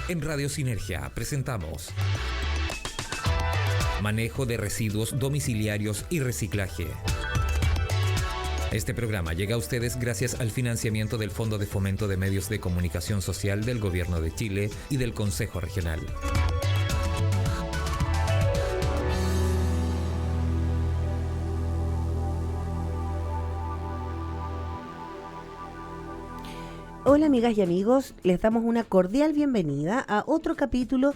En Radio Sinergia presentamos Manejo de residuos domiciliarios y reciclaje. Este programa llega a ustedes gracias al financiamiento del Fondo de Fomento de Medios de Comunicación Social del Gobierno de Chile y del Consejo Regional. Hola amigas y amigos, les damos una cordial bienvenida a otro capítulo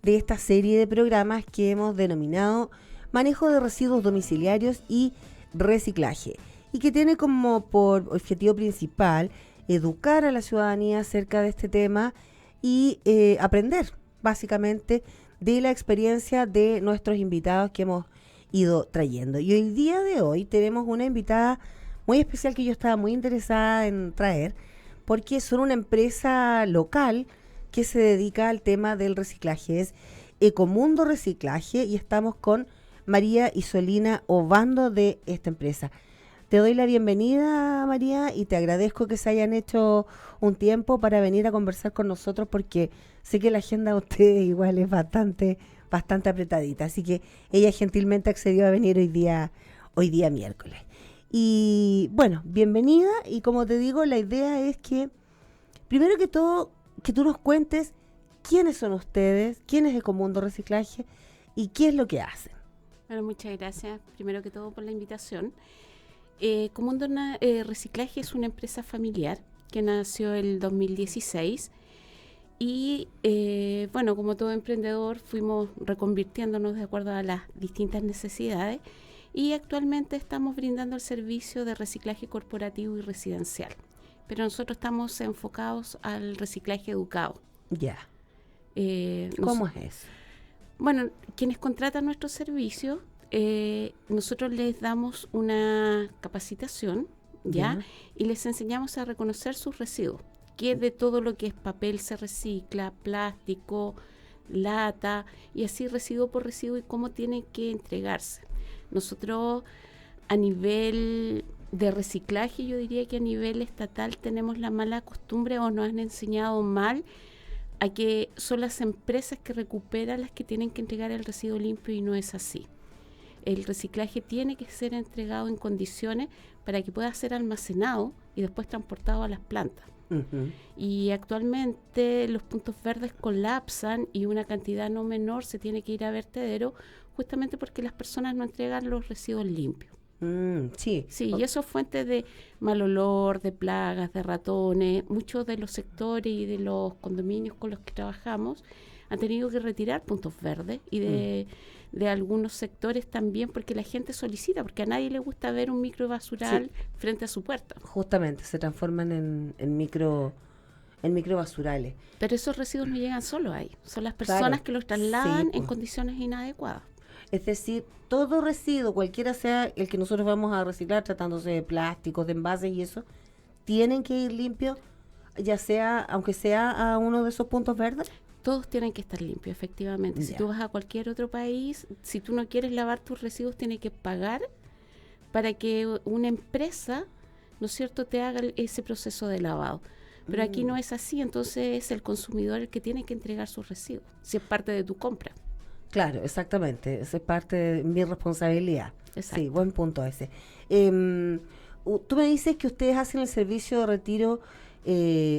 de esta serie de programas que hemos denominado Manejo de Residuos Domiciliarios y Reciclaje, y que tiene como por objetivo principal educar a la ciudadanía acerca de este tema y aprender básicamente de la experiencia de nuestros invitados que hemos ido trayendo. Y el día de hoy tenemos una invitada muy especial que yo estaba muy interesada en traer, porque son una empresa local que se dedica al tema del reciclaje. Es Ecomundo Reciclaje y estamos con María Isolina Obando de esta empresa. Te doy la bienvenida, María, y te agradezco que se hayan hecho un tiempo para venir a conversar con nosotros, porque sé que la agenda de ustedes igual es bastante apretadita. Así que ella gentilmente accedió a venir hoy día miércoles. Y bueno, bienvenida, y como te digo, la idea es que, primero que todo, que tú nos cuentes quiénes son ustedes, quién es Ecomundo Reciclaje y qué es lo que hacen. Bueno, muchas gracias, primero que todo, por la invitación. Ecomundo Reciclaje es una empresa familiar que nació el 2016 y, bueno, como todo emprendedor, fuimos reconvirtiéndonos de acuerdo a las distintas necesidades. Y actualmente estamos brindando el servicio de reciclaje corporativo y residencial. Pero nosotros estamos enfocados al reciclaje educado. Ya. ¿Cómo es eso? Bueno, quienes contratan nuestro servicio, nosotros les damos una capacitación, ¿ya? Y les enseñamos a reconocer sus residuos. Que de todo lo que es papel se recicla, plástico, lata, y así residuo por residuo, y cómo tienen que entregarse. Nosotros a nivel de reciclaje, yo diría que a nivel estatal tenemos la mala costumbre, o nos han enseñado mal, a que son las empresas que recuperan las que tienen que entregar el residuo limpio, y no es así. El reciclaje tiene que ser entregado en condiciones para que pueda ser almacenado y después transportado a las plantas. Y actualmente los puntos verdes colapsan y una cantidad no menor se tiene que ir a vertedero, justamente porque las personas no entregan los residuos limpios. Sí, y eso es fuente de mal olor, de plagas, de ratones. Muchos de los sectores y de los condominios con los que trabajamos han tenido que retirar puntos verdes, y de algunos sectores también, porque la gente solicita, porque a nadie le gusta ver un microbasural frente a su puerta. Justamente, se transforman en microbasurales. Pero esos residuos no llegan solo ahí, son las personas que los trasladan en condiciones inadecuadas. Es decir, todo residuo, cualquiera sea el que nosotros vamos a reciclar, tratándose de plásticos, de envases y eso, tienen que ir limpios, ya sea, aunque sea a uno de esos puntos verdes. Todos tienen que estar limpios, efectivamente. Si tú vas a cualquier otro país, si tú no quieres lavar tus residuos, tienes que pagar para que una empresa, ¿no es cierto?, te haga ese proceso de lavado. Pero aquí no es así, entonces es el consumidor el que tiene que entregar sus residuos, si es parte de tu compra. Claro, exactamente, esa es parte de mi responsabilidad. Exacto. Sí, buen punto ese. Tú me dices que ustedes hacen el servicio de retiro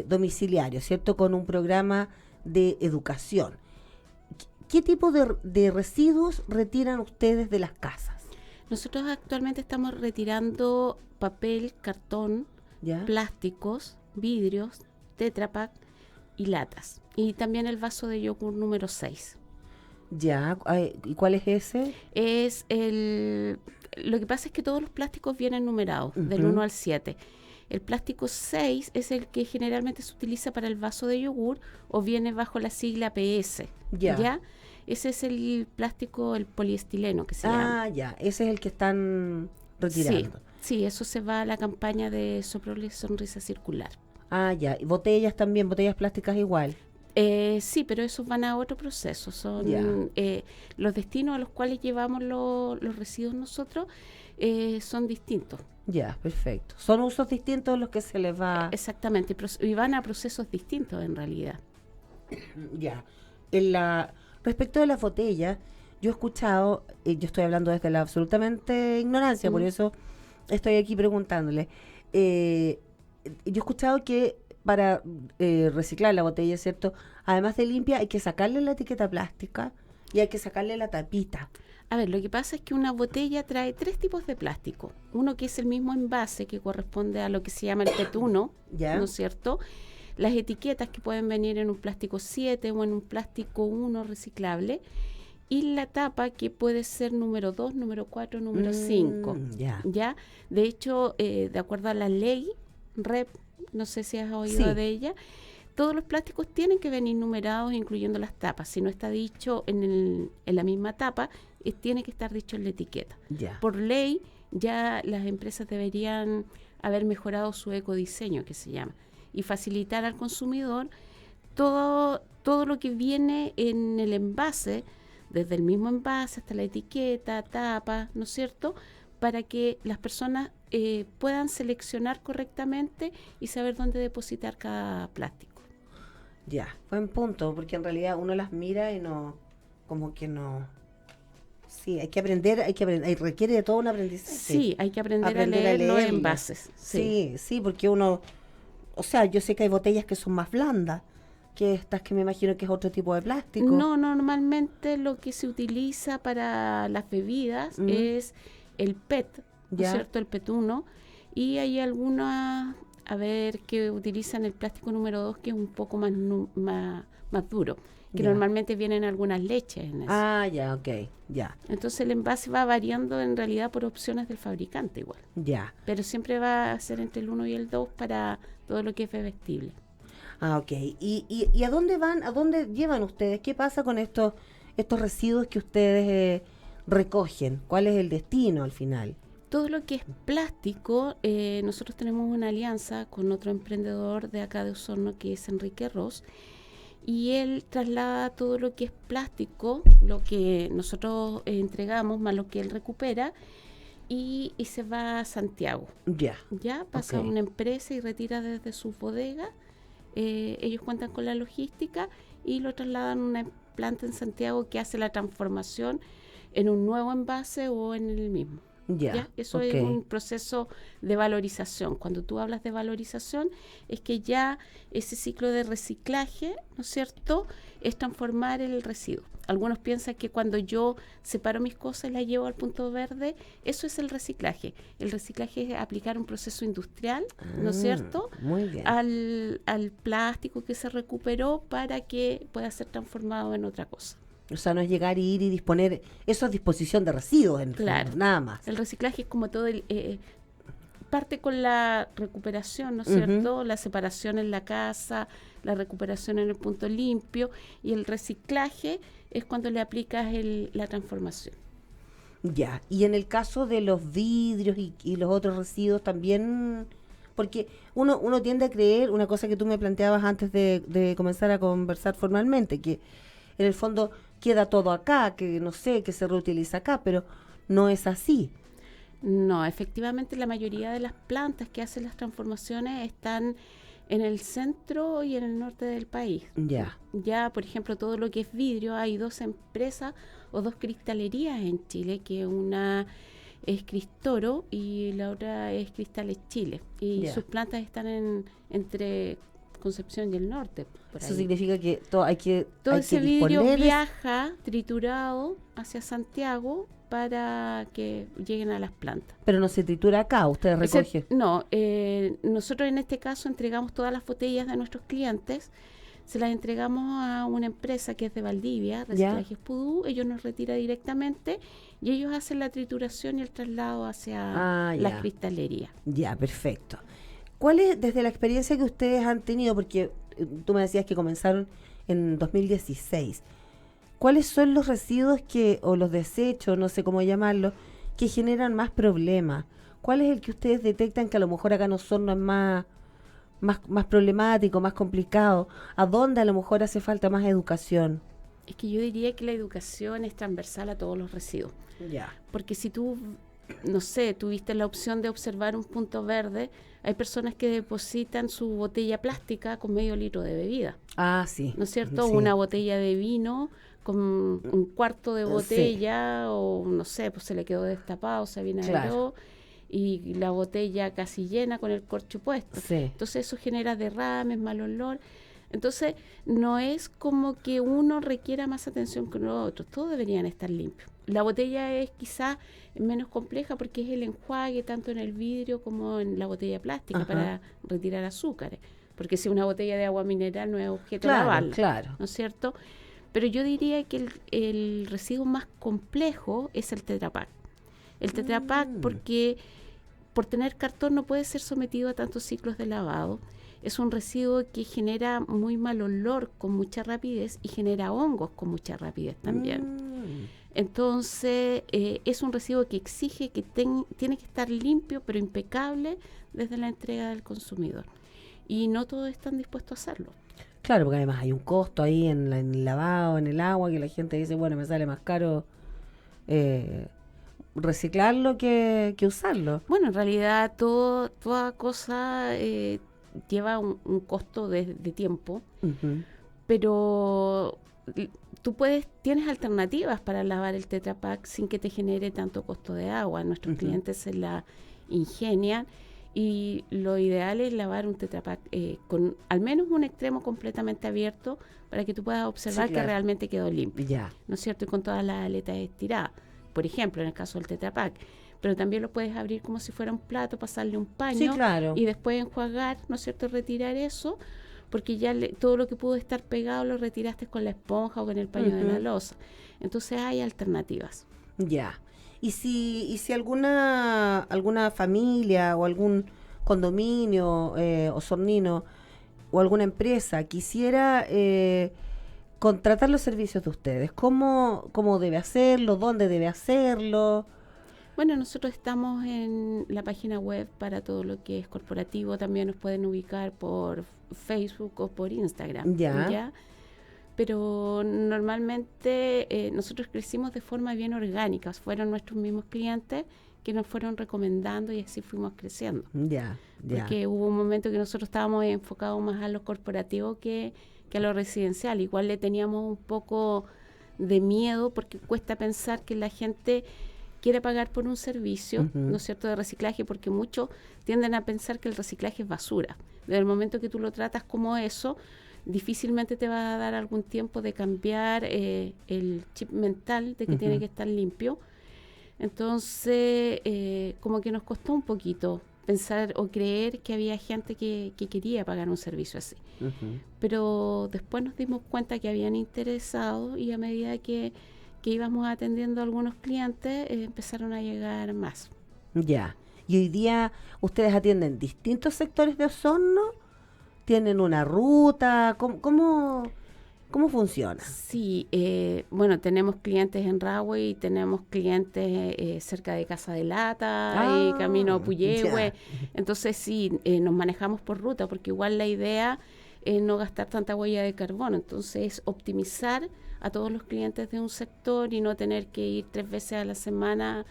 domiciliario, ¿cierto?, con un programa de educación. ¿Qué tipo de residuos retiran ustedes de las casas? Nosotros actualmente estamos retirando papel, cartón, plásticos, vidrios, Tetra Pak y latas. Y también el vaso de yogur número 6. Ya, ¿y cuál es ese? Lo que pasa es que todos los plásticos vienen numerados, del 1 al 7. El plástico 6 es el que generalmente se utiliza para el vaso de yogur, o viene bajo la sigla PS. ¿Ya? Ese es el plástico, el poliestileno que se llama. Ah, ya, ese es el que están retirando. Sí, eso se va a la campaña de Soprole Sonrisa Circular. Ah, ya, y botellas también, botellas plásticas igual. Sí, pero esos van a otro proceso. Son los destinos a los cuales llevamos los residuos nosotros son distintos. Ya, perfecto. Son usos distintos los que se les va... Exactamente, y van a procesos distintos en realidad. Ya. Respecto de las botellas, yo he escuchado, yo estoy hablando desde la absolutamente ignorancia, por eso estoy aquí preguntándole. Yo he escuchado que para reciclar la botella, ¿cierto? Además de limpia, hay que sacarle la etiqueta plástica y hay que sacarle la tapita. A ver, lo que pasa es que una botella trae 3 tipos de plástico. Uno que es el mismo envase, que corresponde a lo que se llama el PET1, ¿Ya? ¿no es cierto? Las etiquetas que pueden venir en un plástico 7 o en un plástico 1 reciclable. Y la tapa que puede ser número 2, número 4, número 5. Ya. ¿Ya? De hecho, de acuerdo a la ley REP, no sé si has oído de ella, todos los plásticos tienen que venir numerados, incluyendo las tapas. Si no está dicho en la misma tapa, tiene que estar dicho en la etiqueta. Ya. Por ley, ya las empresas deberían haber mejorado su ecodiseño, que se llama, y facilitar al consumidor todo lo que viene en el envase, desde el mismo envase hasta la etiqueta, tapa, ¿no es cierto?, para que las personas puedan seleccionar correctamente y saber dónde depositar cada plástico. Ya, buen punto, porque en realidad uno las mira y no, como que no. Sí, hay que aprender, requiere de todo un aprendizaje. Sí, hay que aprender a leer los envases. Sí, porque uno, o sea, yo sé que hay botellas que son más blandas que estas, que me imagino que es otro tipo de plástico. No, normalmente lo que se utiliza para las bebidas es el PET, ¿no es cierto? El PET1, y hay algunas, que utilizan el plástico número 2, que es un poco más duro, que normalmente vienen algunas leches en eso. Ah, ya, ok, ya. Entonces el envase va variando en realidad por opciones del fabricante igual. Ya. Pero siempre va a ser entre el 1 y el 2 para todo lo que es bebestible. Ah, ok. ¿Y a dónde van? ¿A dónde llevan ustedes? ¿Qué pasa con estos residuos que ustedes recogen? ¿Cuál es el destino al final? Todo lo que es plástico, nosotros tenemos una alianza con otro emprendedor de acá de Osorno, que es Enrique Ross, y él traslada todo lo que es plástico, lo que nosotros entregamos más lo que él recupera, y se va a Santiago. Ya pasa a una empresa y retira desde sus bodegas. Ellos cuentan con la logística y lo trasladan a una planta en Santiago que hace la transformación en un nuevo envase o en el mismo. ¿Ya? Eso es un proceso de valorización. Cuando tú hablas de valorización, es que ya ese ciclo de reciclaje, ¿no es cierto?, es transformar el residuo. Algunos piensan que cuando yo separo mis cosas y las llevo al punto verde, eso es el reciclaje. El reciclaje es aplicar un proceso industrial, ¿no es cierto?, muy bien, al plástico que se recuperó para que pueda ser transformado en otra cosa. O sea, no es llegar y ir y disponer, eso es disposición de residuos, nada más. El reciclaje es como todo parte con la recuperación, ¿no es cierto? La separación en la casa, la recuperación en el punto limpio, y el reciclaje es cuando le aplicas la transformación. Ya, y en el caso de los vidrios y los otros residuos también, porque uno tiende a creer, una cosa que tú me planteabas antes de comenzar a conversar formalmente, que en el fondo queda todo acá, que no sé, que se reutiliza acá, pero no es así. No, efectivamente la mayoría de las plantas que hacen las transformaciones están en el centro y en el norte del país. Ya, por ejemplo, todo lo que es vidrio, hay 2 empresas o 2 cristalerías en Chile, que una es Cristoro y la otra es Cristales Chile. Y sus plantas están entre Concepción y el norte. Eso significa que todo ese vidrio viaja triturado hacia Santiago para que lleguen a las plantas. Pero no se tritura acá, ustedes recogen. No, nosotros en este caso entregamos todas las botellas de nuestros clientes, se las entregamos a una empresa que es de Valdivia, Reciclajes Pudú, ellos nos retiran directamente y ellos hacen la trituración y el traslado hacia la cristalería. Ya, perfecto. ¿Cuál es, desde la experiencia que ustedes han tenido, porque tú me decías que comenzaron en 2016, cuáles son los residuos o los desechos, no sé cómo llamarlos, que generan más problemas? ¿Cuál es el que ustedes detectan que a lo mejor acá en Osorno es más problemático, más complicado? ¿A dónde a lo mejor hace falta más educación? Es que yo diría que la educación es transversal a todos los residuos. Porque si tú no sé, tuviste la opción de observar un punto verde, hay personas que depositan su botella plástica con medio litro de bebida. Ah, sí. ¿No es cierto? Sí. Una botella de vino con un cuarto de botella, o no sé, pues se le quedó destapado, se vinagró, Claro. y la botella casi llena con el corcho puesto. Sí. Entonces eso genera derrames, mal olor. Entonces no es como que uno requiera más atención que los otros, todos deberían estar limpios. La botella es quizás menos compleja porque es el enjuague tanto en el vidrio como en la botella plástica. Ajá. Para retirar azúcares, porque si una botella de agua mineral no es objeto de lavarla, claro. ¿no es cierto? Pero yo diría que el residuo más complejo es el Tetra Pak. El Tetra Pak porque por tener cartón no puede ser sometido a tantos ciclos de lavado. Es un residuo que genera muy mal olor con mucha rapidez y genera hongos con mucha rapidez también. Entonces, es un residuo que exige que tiene que estar limpio, pero impecable desde la entrega del consumidor. Y no todos están dispuestos a hacerlo. Claro, porque además hay un costo ahí en el lavado, en el agua, que la gente dice, bueno, me sale más caro reciclarlo que usarlo. Bueno, en realidad toda cosa lleva un costo de tiempo, pero tú tienes alternativas para lavar el Tetra Pak sin que te genere tanto costo de agua. Nuestros clientes se la ingenian y lo ideal es lavar un Tetra Pak con al menos un extremo completamente abierto para que tú puedas observar que realmente quedó limpio, ¿no es cierto? Y con todas las aletas estiradas, por ejemplo, en el caso del Tetra Pak. Pero también lo puedes abrir como si fuera un plato, pasarle un paño y después enjuagar, ¿no es cierto?, retirar eso, porque ya todo lo que pudo estar pegado lo retiraste con la esponja o con el paño de la loza. Entonces hay alternativas. Ya. Y si alguna familia o algún condominio osornino o alguna empresa quisiera contratar los servicios de ustedes, ¿cómo debe hacerlo? ¿Dónde debe hacerlo? Bueno, nosotros estamos en la página web para todo lo que es corporativo. También nos pueden ubicar por Facebook o por Instagram. ¿Ya? Pero normalmente nosotros crecimos de forma bien orgánica. Fueron nuestros mismos clientes que nos fueron recomendando y así fuimos creciendo. Porque hubo un momento que nosotros estábamos enfocados más a lo corporativo que a lo residencial. Igual le teníamos un poco de miedo porque cuesta pensar que la gente quiere pagar por un servicio, ¿no es cierto?, de reciclaje, porque muchos tienden a pensar que el reciclaje es basura. Desde el momento que tú lo tratas como eso, difícilmente te va a dar algún tiempo de cambiar el chip mental de que tiene que estar limpio. Entonces, como que nos costó un poquito pensar o creer que había gente que quería pagar un servicio así. Pero después nos dimos cuenta que habían interesado y a medida que íbamos atendiendo a algunos clientes, empezaron a llegar más. Ya. Y hoy día ustedes atienden distintos sectores de Osorno, tienen una ruta, ¿cómo funciona? Sí, bueno, tenemos clientes en Rahue y tenemos clientes cerca de Casa de Lata y camino a Puyehue. Entonces sí, nos manejamos por ruta porque igual la idea es no gastar tanta huella de carbono. Entonces es optimizar a todos los clientes de un sector y no tener que ir 3 veces a la semana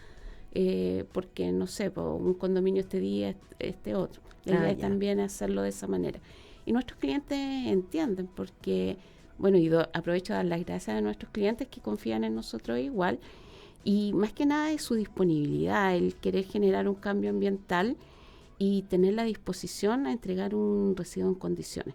porque, no sé, un condominio este día, este otro. La idea es también hacerlo de esa manera. Y nuestros clientes entienden porque, bueno, y aprovecho a dar las gracias a nuestros clientes que confían en nosotros igual. Y más que nada es su disponibilidad, el querer generar un cambio ambiental y tener la disposición a entregar un residuo en condiciones.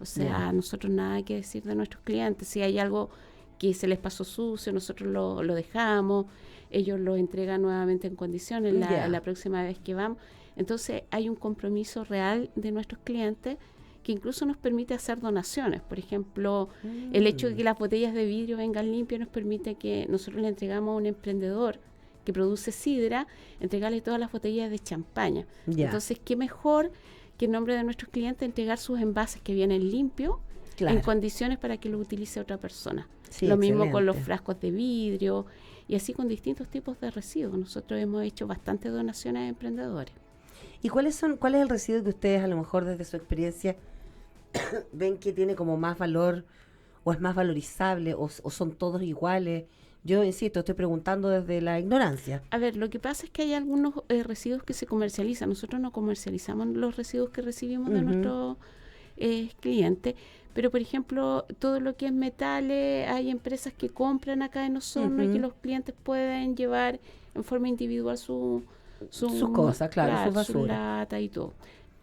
O sea, nosotros nada que decir de nuestros clientes. Si hay algo que se les pasó sucio, nosotros lo dejamos, ellos lo entregan nuevamente en condiciones la próxima vez que vamos. Entonces hay un compromiso real de nuestros clientes que incluso nos permite hacer donaciones. Por ejemplo, el hecho de que las botellas de vidrio vengan limpias nos permite que nosotros le entregamos a un emprendedor que produce sidra, entregarle todas las botellas de champaña. Entonces, qué mejor que en nombre de nuestros clientes entregar sus envases que vienen limpios en condiciones para que lo utilice otra persona. Lo mismo con los frascos de vidrio y así con distintos tipos de residuos. Nosotros hemos hecho bastantes donaciones a emprendedores. ¿Y cuál es el residuo que ustedes a lo mejor desde su experiencia ven que tiene como más valor o es más valorizable o son todos iguales? Yo insisto, estoy preguntando desde la ignorancia. A ver, lo que pasa es que hay algunos residuos que se comercializan. Nosotros no comercializamos los residuos que recibimos de nuestros clientes, pero por ejemplo, todo lo que es metales, hay empresas que compran acá en Osorno y que los clientes pueden llevar en forma individual sus cosas, claro, su basura. Su lata y todo.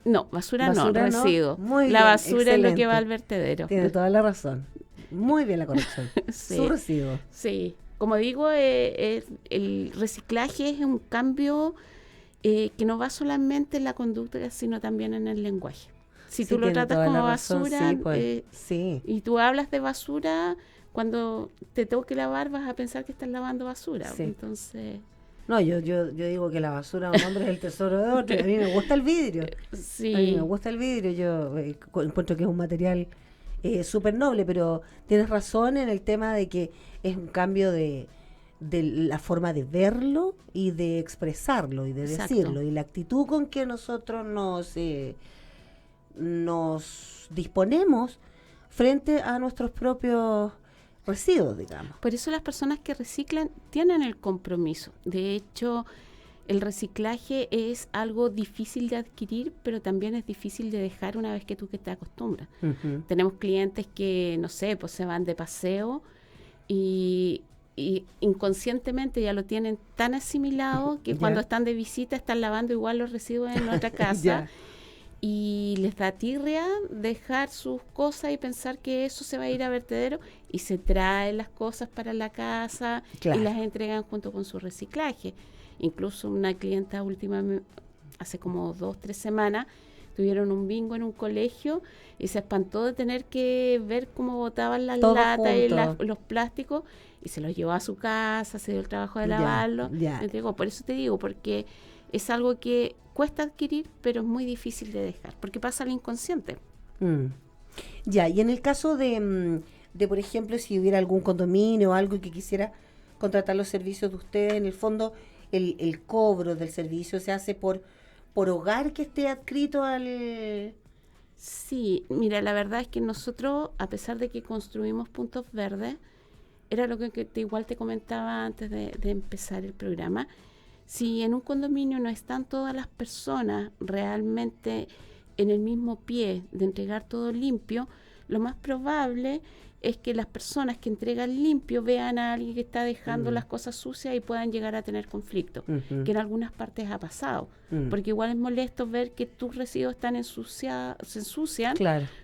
No, basura no, ¿no? residuo. Muy la bien, basura excelente. es lo que va al vertedero. Tiene toda la razón. Muy bien la corrección. Sí. Su residuo. Sí, como digo, el reciclaje es un cambio que no va solamente en la conducta, sino también en el lenguaje. Si Sí, tú lo tiene tratas toda como la razón, basura sí, pues, sí. y tú hablas de basura, cuando te toque lavar vas a pensar que estás lavando basura. Sí. Entonces, No, yo digo que la basura de un hombre es el tesoro de otro. A mí me gusta el vidrio. sí. A mí me gusta el vidrio. Yo encuentro que es un material súper noble, pero tienes razón en el tema de que es un cambio de la forma de verlo y de expresarlo y de Exacto. decirlo. Y la actitud con que nosotros nos disponemos frente a nuestros propios residuos, digamos. Por eso las personas que reciclan tienen el compromiso. De hecho, el reciclaje es algo difícil de adquirir, pero también es difícil de dejar una vez que tú te acostumbras. Tenemos clientes que, no sé, pues se van de paseo y inconscientemente ya lo tienen tan asimilado que cuando están de visita están lavando igual los residuos en otra casa. Y les da tirria dejar sus cosas y pensar que eso se va a ir a vertedero y se traen las cosas para la casa y las entregan junto con su reciclaje. Incluso una clienta hace como 2-3 semanas, tuvieron un bingo en un colegio y se espantó de tener que ver cómo botaban las latas y los plásticos y se los llevó a su casa, se dio el trabajo de lavarlo. Entregó. Por eso te digo, porque es algo que cuesta adquirir, pero es muy difícil de dejar, porque pasa al inconsciente. Ya, y en el caso de, por ejemplo, si hubiera algún condominio o algo que quisiera contratar los servicios de ustedes, en el fondo, el cobro del servicio se hace por hogar que esté adscrito al... Sí, mira, la verdad es que nosotros, a pesar de que construimos puntos verdes, era lo que igual te comentaba antes de empezar el programa. Si en un condominio no están todas las personas realmente en el mismo pie de entregar todo limpio, lo más probable es que las personas que entregan limpio vean a alguien que está dejando las cosas sucias y puedan llegar a tener conflicto, que en algunas partes ha pasado. Porque igual es molesto ver que tus residuos están se ensucian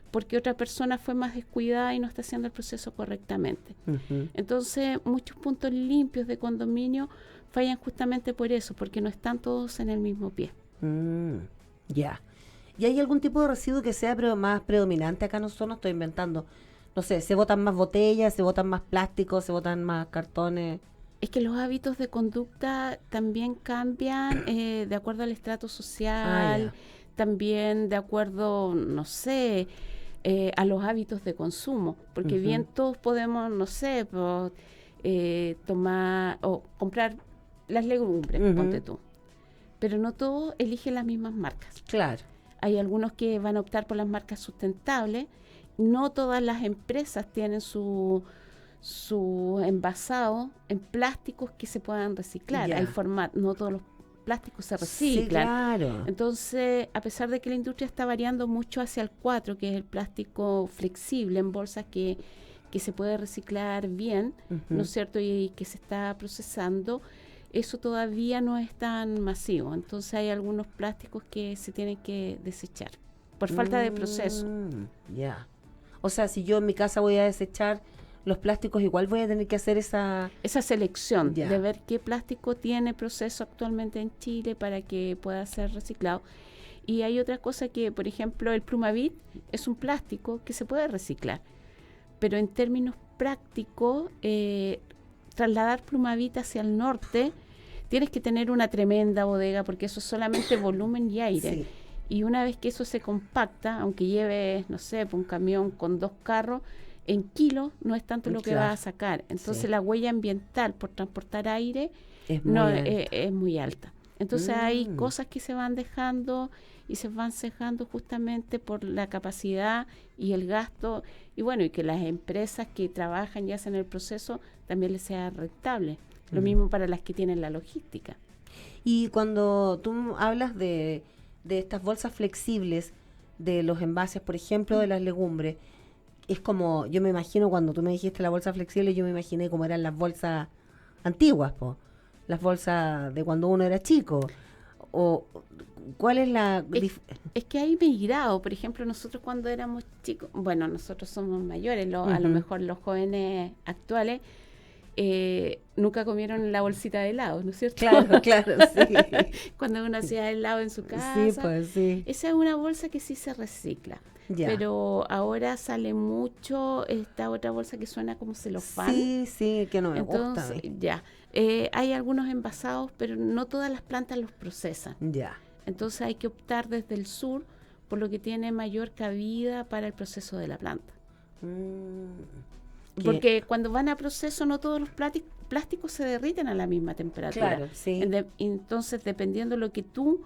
porque otra persona fue más descuidada y no está haciendo el proceso correctamente. Entonces, muchos puntos limpios de condominio fallan justamente por eso, porque no están todos en el mismo pie. Ya. ¿Y hay algún tipo de residuo que sea más predominante acá? No estoy inventando. No sé, ¿se botan más botellas, se botan más plásticos, se botan más cartones? Es que los hábitos de conducta también cambian de acuerdo al estrato social, también de acuerdo, no sé, a los hábitos de consumo, porque bien todos podemos, no sé, tomar o comprar las legumbres, ponte tú, pero no todos eligen las mismas marcas. Claro. Hay algunos que van a optar por las marcas sustentables. No todas las empresas tienen su envasado en plásticos que se puedan reciclar. Hay no todos los plásticos se reciclan. Sí, claro. Entonces, a pesar de que la industria está variando mucho hacia el 4, que es el plástico flexible en bolsas que se puede reciclar bien, ¿no es cierto? Y que se está procesando, eso todavía no es tan masivo. Entonces hay algunos plásticos que se tienen que desechar por falta de proceso. Ya. O sea, si yo en mi casa voy a desechar los plásticos, igual voy a tener que hacer esa selección de ver qué plástico tiene proceso actualmente en Chile para que pueda ser reciclado. Y hay otra cosa que, por ejemplo, el Plumavit es un plástico que se puede reciclar, pero en términos prácticos, trasladar Plumavit hacia el norte, tienes que tener una tremenda bodega porque eso es solamente volumen y aire. Sí. Y una vez que eso se compacta, aunque lleve, no sé, un camión con 2 carros, en kilos no es tanto lo que va a sacar. Entonces la huella ambiental por transportar aire es muy alta. Entonces hay cosas que se van dejando y se van cejando justamente por la capacidad y el gasto, y bueno, y que las empresas que trabajan y hacen el proceso también les sea rentable. Lo mismo para las que tienen la logística. Y cuando tú hablas de estas bolsas flexibles, de los envases, por ejemplo, de las legumbres, es como, yo me imagino, cuando tú me dijiste la bolsa flexible, yo me imaginé cómo eran las bolsas antiguas, las bolsas de cuando uno era chico. O ¿cuál es la es que hay migrado? Por ejemplo, nosotros cuando éramos chicos, bueno, nosotros somos mayores, a lo mejor los jóvenes actuales nunca comieron la bolsita de helado, ¿no es cierto? Claro, sí. Cuando uno hacía helado en su casa. Sí, pues sí. Esa es una bolsa que sí se recicla. Ya. Pero ahora sale mucho esta otra bolsa que suena como celofán. Sí, que no me gusta. Entonces, ya. Hay algunos envasados, pero no todas las plantas los procesan. Ya. Entonces hay que optar desde el sur por lo que tiene mayor cabida para el proceso de la planta. Porque cuando van a proceso no todos los plásticos se derriten a la misma temperatura. Claro, sí. Entonces, dependiendo de lo que tú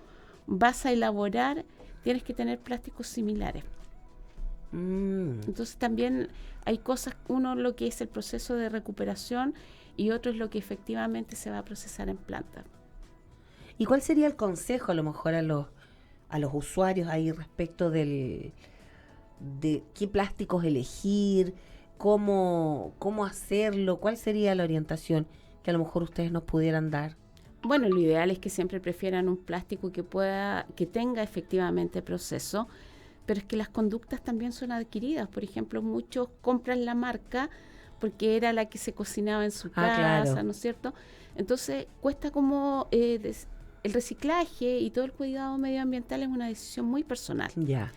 vas a elaborar, tienes que tener plásticos similares. Entonces también hay cosas, uno lo que es el proceso de recuperación y otro es lo que efectivamente se va a procesar en planta. ¿Y cuál sería el consejo a lo mejor a los usuarios ahí respecto de qué plásticos elegir, cómo hacerlo? ¿Cuál sería la orientación que a lo mejor ustedes nos pudieran dar? Bueno, lo ideal es que siempre prefieran un plástico que tenga efectivamente proceso, pero es que las conductas también son adquiridas. Por ejemplo, muchos compran la marca porque era la que se cocinaba en su casa, claro. ¿no es cierto? Entonces, cuesta como el reciclaje y todo el cuidado medioambiental es una decisión muy personal. Ya.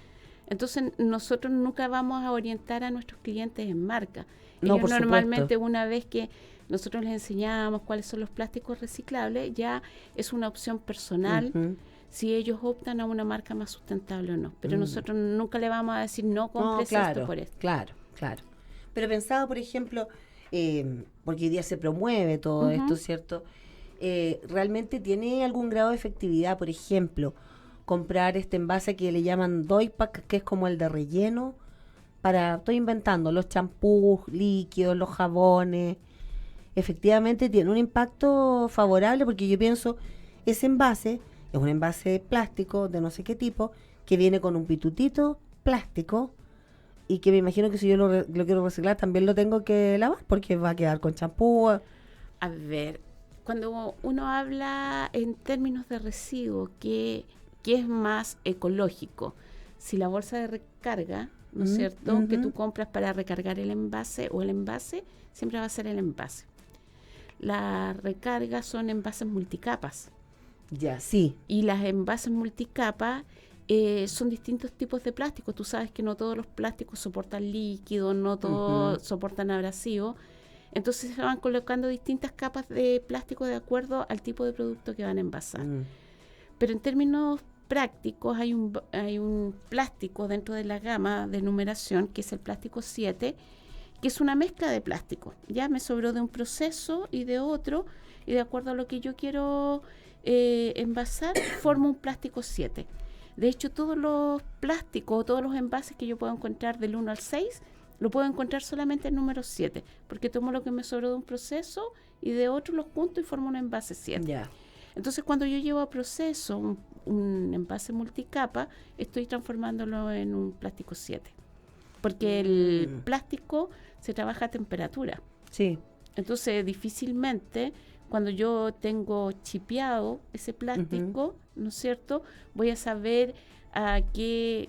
Entonces, nosotros nunca vamos a orientar a nuestros clientes en marca. No, Ellos por normalmente, supuesto. una vez que nosotros les enseñamos cuáles son los plásticos reciclables, ya es una opción personal si ellos optan a una marca más sustentable o no. Pero nosotros nunca le vamos a decir no compres esto por esto. Claro. Pero pensado, por ejemplo, porque hoy día se promueve todo esto, ¿cierto? ¿Realmente tiene algún grado de efectividad, por ejemplo, comprar este envase que le llaman Doypack, que es como el de relleno, estoy inventando, los champús líquidos, los jabones? Efectivamente tiene un impacto favorable, porque yo pienso, ese envase es un envase de plástico de no sé qué tipo, que viene con un pitutito plástico, y que me imagino que si yo lo quiero reciclar también lo tengo que lavar, porque va a quedar con champú. A ver, cuando uno habla en términos de residuo, ¿qué es más ecológico? Si la bolsa de recarga, ¿no es cierto?, que tú compras para recargar el envase o el envase, siempre va a ser el envase. Las recargas son envases multicapas. Ya, sí. Y las envases multicapas son distintos tipos de plástico. Tú sabes que no todos los plásticos soportan líquido, no todos soportan abrasivo. Entonces se van colocando distintas capas de plástico de acuerdo al tipo de producto que van a envasar. Pero en términos prácticos hay un plástico dentro de la gama de numeración, que es el plástico 7, que es una mezcla de plástico. Ya me sobró de un proceso y de otro, y de acuerdo a lo que yo quiero envasar, formo un plástico 7. De hecho, todos los plásticos, todos los envases que yo puedo encontrar del 1 al 6, lo puedo encontrar solamente en número 7, porque tomo lo que me sobró de un proceso y de otro los junto y formo un envase 7. Ya. Entonces, cuando yo llevo a proceso un envase multicapa, estoy transformándolo en un plástico 7, porque el plástico se trabaja a temperatura. Sí. Entonces, difícilmente, cuando yo tengo chipeado ese plástico, ¿no es cierto?, voy a saber a qué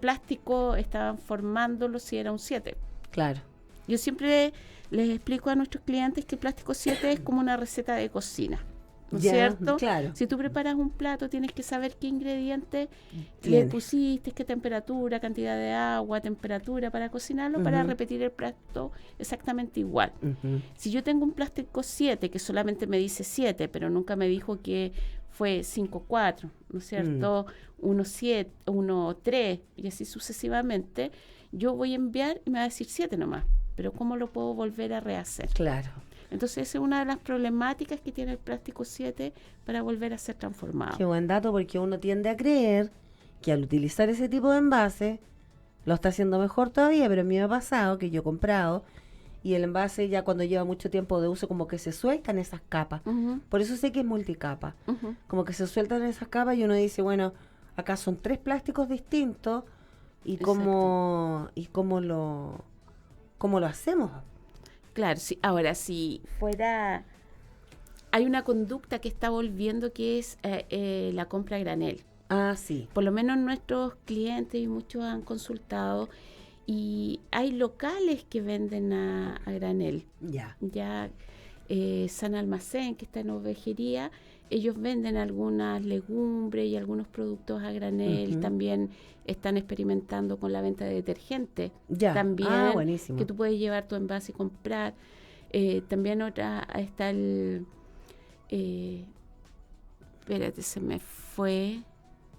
plástico estaban formándolo si era un 7. Claro. Yo siempre les explico a nuestros clientes que el plástico 7 es como una receta de cocina, ¿no es cierto? Claro. Si tú preparas un plato, tienes que saber qué ingredientes Tiene. le pusiste, qué temperatura, cantidad de agua, temperatura para cocinarlo, para repetir el plato exactamente igual. Si yo tengo un plástico 7 que solamente me dice 7, pero nunca me dijo que fue 5-4, ¿no es cierto? 1-7, 1-3 y así sucesivamente, yo voy a enviar y me va a decir 7 nomás, pero ¿cómo lo puedo volver a rehacer? Claro. Entonces esa es una de las problemáticas que tiene el plástico 7 para volver a ser transformado. Qué buen dato, porque uno tiende a creer que al utilizar ese tipo de envase lo está haciendo mejor todavía, pero a mí me ha pasado que yo he comprado y el envase ya cuando lleva mucho tiempo de uso como que se sueltan esas capas. Ujú, Por eso sé que es multicapa. ujú. Como que se sueltan esas capas y uno dice, bueno, acá son 3 plásticos distintos y cómo lo hacemos. Claro, sí. Ahora, si fuera... Hay una conducta que está volviendo que es la compra a granel. Ah, sí. Por lo menos nuestros clientes y muchos han consultado y hay locales que venden a granel. Ya. Ya San Almacén, que está en ovejería, ellos venden algunas legumbres y algunos productos a granel. Ujú. También están experimentando con la venta de detergente. Ya. También, Ah, buenísimo. que tú puedes llevar tu envase y comprar. También otra está el... espérate, se me fue...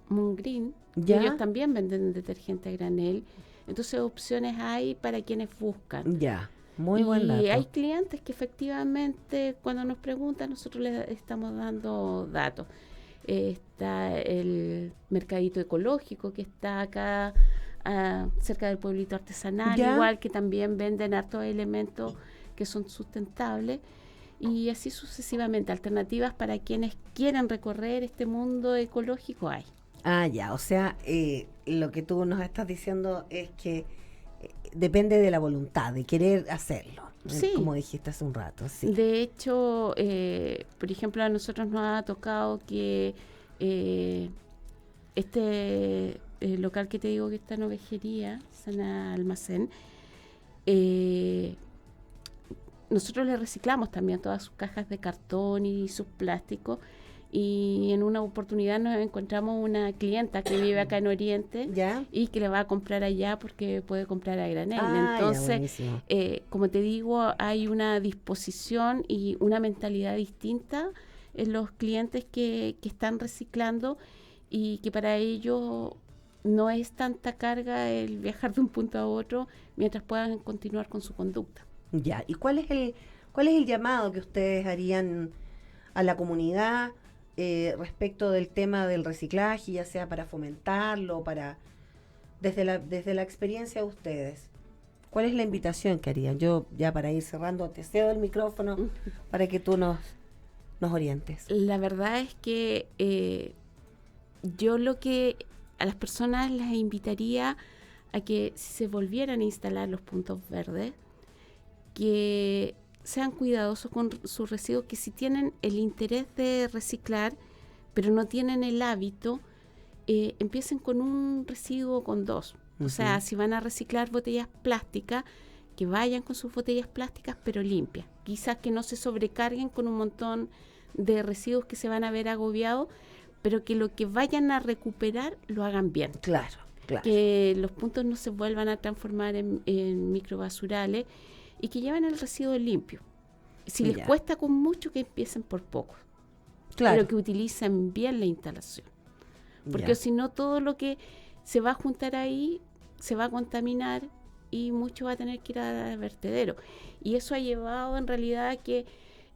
Moon Green, Ya. ellos también venden detergente a granel. Entonces opciones hay para quienes buscan. Ya. Muy buen dato. Y hay clientes que efectivamente cuando nos preguntan nosotros les estamos dando datos. Está el mercadito ecológico que está acá cerca del pueblito artesanal, Ya. igual que también venden hartos elementos que son sustentables. Y así sucesivamente, alternativas para quienes quieren recorrer este mundo ecológico hay. Ah, ya, o sea, lo que tú nos estás diciendo es que depende de la voluntad, de querer hacerlo, Sí. como dijiste hace un rato, sí. De hecho, por ejemplo, a nosotros nos ha tocado que este local que te digo que está en ovejería, San Almacén, nosotros le reciclamos también todas sus cajas de cartón y sus plásticos. Y en una oportunidad nos encontramos una clienta que vive acá en Oriente ¿Ya? y que le va a comprar allá porque puede comprar a granel. Ah, ya, Entonces, buenísimo. como te digo, hay una disposición y una mentalidad distinta en los clientes que están reciclando y que para ellos no es tanta carga el viajar de un punto a otro mientras puedan continuar con su conducta. Ya, ¿y cuál es el llamado que ustedes harían a la comunidad respecto del tema del reciclaje, ya sea para fomentarlo, desde la experiencia de ustedes? ¿Cuál es la invitación que harían? Yo, ya para ir cerrando, te cedo el micrófono para que tú nos orientes. La verdad es que yo lo que a las personas las invitaría a que si se volvieran a instalar los puntos verdes, que sean cuidadosos con sus residuos, que si tienen el interés de reciclar, pero no tienen el hábito, empiecen con un residuo o con dos. O sea, si van a reciclar botellas plásticas, que vayan con sus botellas plásticas, pero limpias. Quizás que no se sobrecarguen con un montón de residuos que se van a ver agobiados, pero que lo que vayan a recuperar lo hagan bien. Claro, claro. Que los puntos no se vuelvan a transformar en microbasurales y que lleven el residuo limpio. Si les Ya. cuesta con mucho, que empiecen por poco, Claro. pero que utilicen bien la instalación. Porque Ya. si no, todo lo que se va a juntar ahí se va a contaminar y mucho va a tener que ir al vertedero. Y eso ha llevado en realidad a que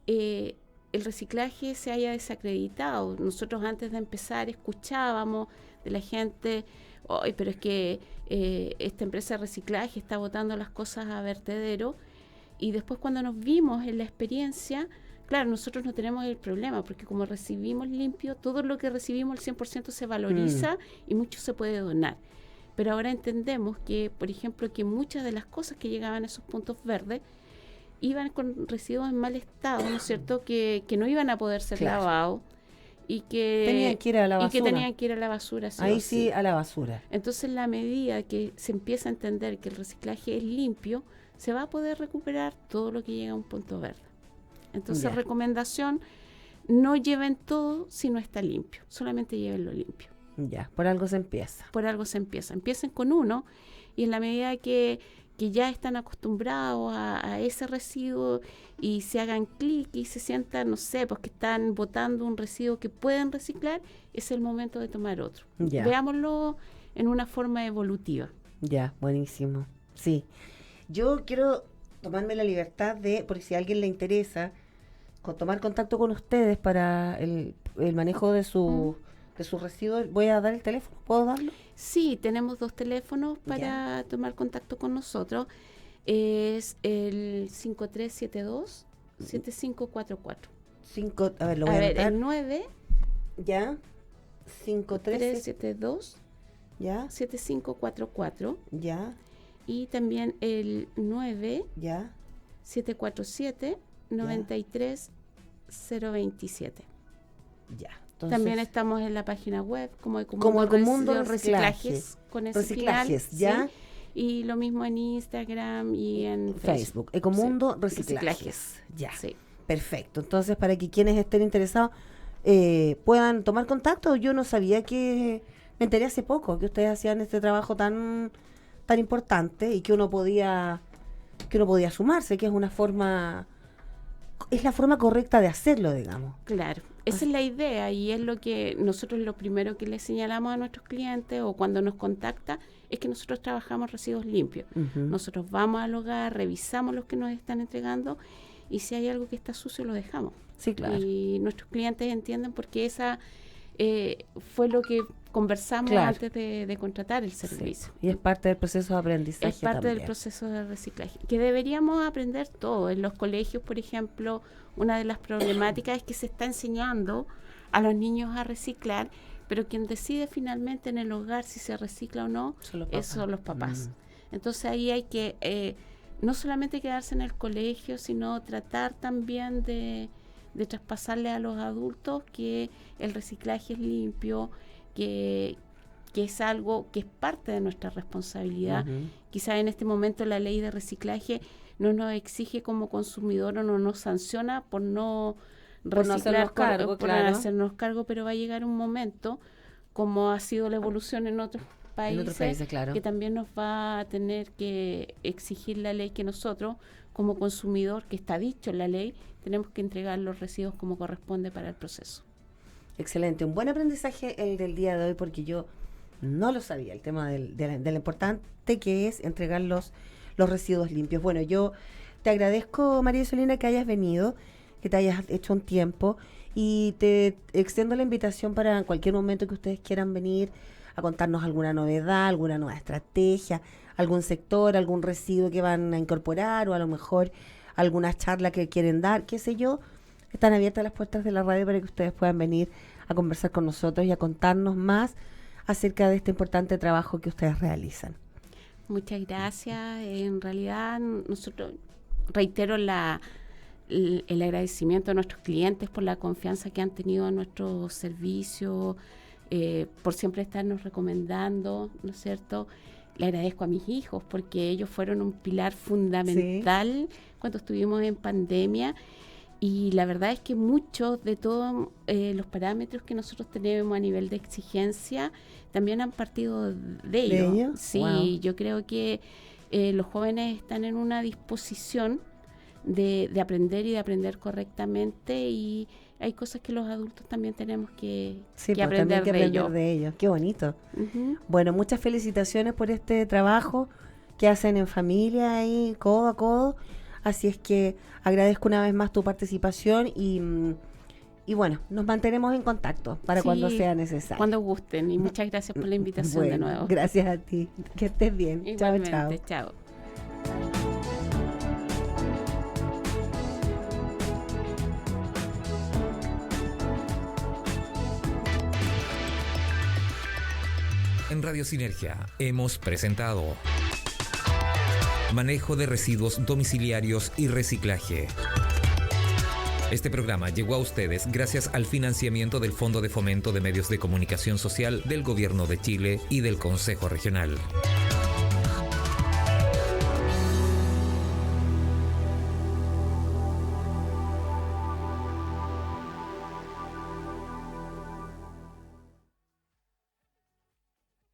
el reciclaje se haya desacreditado. Nosotros antes de empezar escuchábamos de la gente, "Ay, pero es que esta empresa de reciclaje está botando las cosas a vertedero". Y después cuando nos vimos en la experiencia, claro, nosotros no tenemos el problema, porque como recibimos limpio, todo lo que recibimos el 100% se valoriza y mucho se puede donar. Pero ahora entendemos que, por ejemplo, que muchas de las cosas que llegaban a esos puntos verdes iban con residuos en mal estado, ¿no es cierto? Que no iban a poder ser Claro. lavados y que Tenían que ir a la y que basura. tenían que ir a la basura. Sí Ahí o sí, a la basura. Entonces, en la medida que se empieza a entender que el reciclaje es limpio, se va a poder recuperar todo lo que llega a un punto verde. Entonces, Ya. recomendación, no lleven todo si no está limpio, solamente lleven lo limpio. Ya, por algo se empieza. Por algo se empieza. Empiecen con uno y en la medida que ya están acostumbrados a ese residuo y se hagan clic y se sientan, no sé, pues que están botando un residuo que pueden reciclar, es el momento de tomar otro. Ya. Veámoslo en una forma evolutiva. Ya, buenísimo. Sí. Yo quiero tomarme la libertad de, por si a alguien le interesa, tomar contacto con ustedes para el manejo de sus residuos. Voy a dar el teléfono, ¿puedo darlo? Sí, tenemos 2 teléfonos para tomar contacto con nosotros. Es el 5372-7544. A ver, lo voy a anotar. El 9. Ya. 5372. Ya. 7544. Ya. Y también el 9. Ya. 747 93027. Ya. Entonces, también estamos en la página web como Ecomundo Reciclajes con ese Reciclajes, final, ya. ¿sí? Y lo mismo en Instagram y en Facebook. Ecomundo Sí. Reciclajes. Ya. Sí. Perfecto. Entonces, para que quienes estén interesados puedan tomar contacto. Yo no sabía me enteré hace poco que ustedes hacían este trabajo tan importante y que uno podía sumarse, que es la forma correcta de hacerlo, digamos. Claro, esa es la idea y es lo primero que le señalamos a nuestros clientes o cuando nos contacta es que nosotros trabajamos residuos limpios. Uh-huh. Nosotros vamos al hogar, revisamos los que nos están entregando y si hay algo que está sucio lo dejamos. Sí, claro. Y nuestros clientes entienden porque esa fue lo que conversamos antes de contratar el servicio. Sí. Y es parte del proceso de aprendizaje. Es parte también del proceso de reciclaje. Que deberíamos aprender todo. En los colegios, por ejemplo, una de las problemáticas es que se está enseñando a los niños a reciclar, pero quien decide finalmente en el hogar si se recicla o no son los papás. Entonces ahí hay que no solamente quedarse en el colegio, sino tratar también de traspasarle a los adultos que el reciclaje es limpio, que es algo que es parte de nuestra responsabilidad. Uh-huh. Quizá en este momento la ley de reciclaje no nos exige como consumidor o no nos sanciona por no reciclar, por hacernos cargo, pero va a llegar un momento, como ha sido la evolución en otros países, claro, que también nos va a tener que exigir la ley que nosotros, como consumidor, que está dicho en la ley, tenemos que entregar los residuos como corresponde para el proceso. Excelente, un buen aprendizaje el del día de hoy porque yo no lo sabía, el tema de lo importante que es entregar los residuos limpios. Bueno, yo te agradezco, María Isolina, que hayas venido, que te hayas hecho un tiempo y te extiendo la invitación para en cualquier momento que ustedes quieran venir a contarnos alguna novedad, alguna nueva estrategia, algún sector, algún residuo que van a incorporar o a lo mejor alguna charla que quieren dar, qué sé yo. Están abiertas las puertas de la radio para que ustedes puedan venir a conversar con nosotros y a contarnos más acerca de este importante trabajo que ustedes realizan. Muchas gracias. En realidad, nosotros reitero el agradecimiento a nuestros clientes por la confianza que han tenido en nuestro servicio, por siempre estarnos recomendando, ¿no es cierto? Le agradezco a mis hijos porque ellos fueron un pilar fundamental cuando estuvimos en pandemia. Y la verdad es que muchos de todos los parámetros que nosotros tenemos a nivel de exigencia también han partido de ellos. Sí, wow. Yo creo que los jóvenes están en una disposición de aprender y de aprender correctamente y hay cosas que los adultos también tenemos que aprender de ellos. Qué bonito. Uh-huh. Bueno, muchas felicitaciones por este trabajo que hacen en familia ahí, codo a codo. Así es que agradezco una vez más tu participación y bueno, nos mantenemos en contacto para cuando sea necesario. Cuando gusten y muchas gracias por la invitación de nuevo. Gracias a ti, que estés bien. Igualmente, chao. En Radio Sinergia hemos presentado Manejo de residuos domiciliarios y reciclaje. Este programa llegó a ustedes gracias al financiamiento del Fondo de Fomento de Medios de Comunicación Social del Gobierno de Chile y del Consejo Regional.